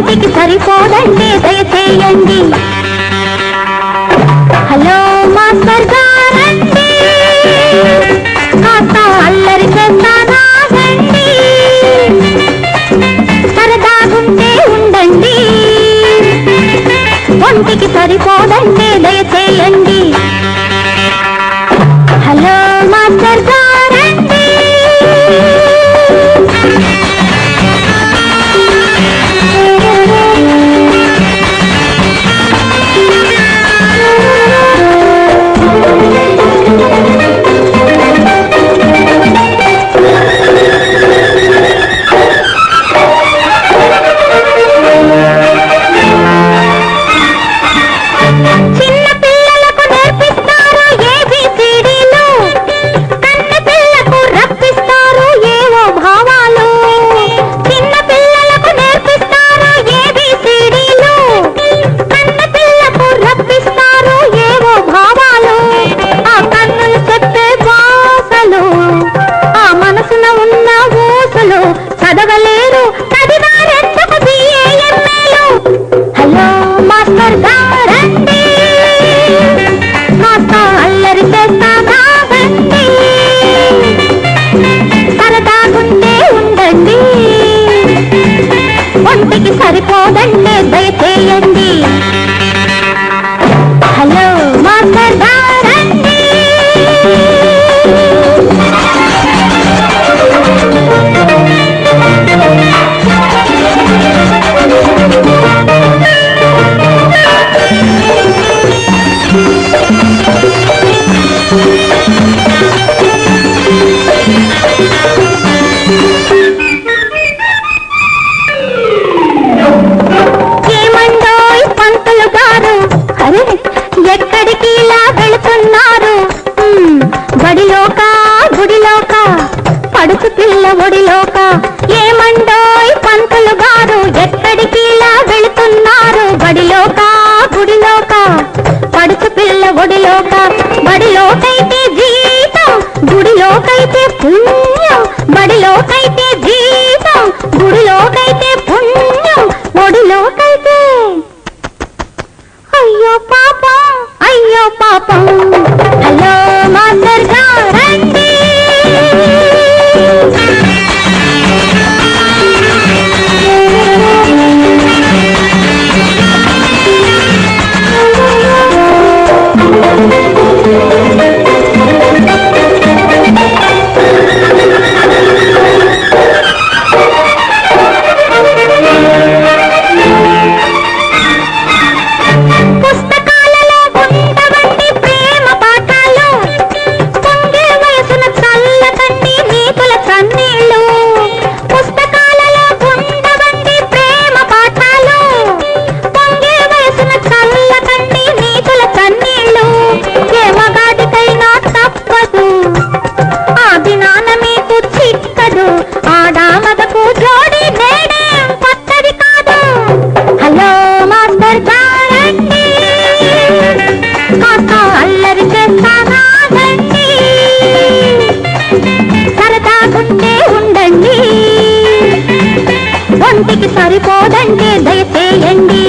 ఒంటికి సరిపోదండి దయచేయండి. హలో మాస్టర్ గారండి, కాస్త అల్లరి చేస్తానాగండి, సరదాగుంటే ఉండండి, ఒంటికి సరిపోదండి దయచేయండి. హలో మాస్టర్ గారండి. చదవలేరు చదివారెందుకు బిఏఎంఏలు. హలో మాస్టర్ గారండి, కాస్త అల్లరి చేస్తానాగండి, సరదాగుంటే ఉండండి, ఒంటికి సరిపోదండి దయచేయండి. హలో మాస్టర్ గారండి. ఏమండోయ్ పంతులు గారు, అరే ఎక్కడికి ఇలా వెళుతున్నారు? బడిలోక గుడిలోక పడుచు పిల్ల ఒడిలోక. ఏమండోయ్ పంతులు గారు, ఎక్కడికి ఇలా వెళుతున్నారు? బడిలోక గుడిలోక పడుచు పిల్ల ఒడిలోక. బడిలోకైతే జీతం, గుడిలోకైతే పుణ్యం, బడిలోకైతే జీతం, గుడిలోకైతే పుణ్యం, ఒడిలోకైతే అయ్యో పాపం, అయ్యో పాపం. హలో మాస్టర్ గారండి. పుస్తకాలలో ఉండవండి ప్రేమ పాఠాలు, పొంగే వయసున చల్లకండి నీతుల చన్నీళ్ళు. పుస్తకాలలో ఉండవండి ప్రేమ పాఠాలు, పొంగే వయసున చల్లకండి నీతుల చన్నీళ్ళు. ఏ మగాడికైనా తప్పదు, ఆ దినాన మీకు చిక్కదు, ఆడామగకు జోడి నేడేం కొత్తది కాదు. హలో మాస్టర్ గారండి, కాస్త అల్లరి చేస్తానాగండి, సరదాగుంటే ఉండండి, ఒంటికి సరిపోదండి దయచేయండి.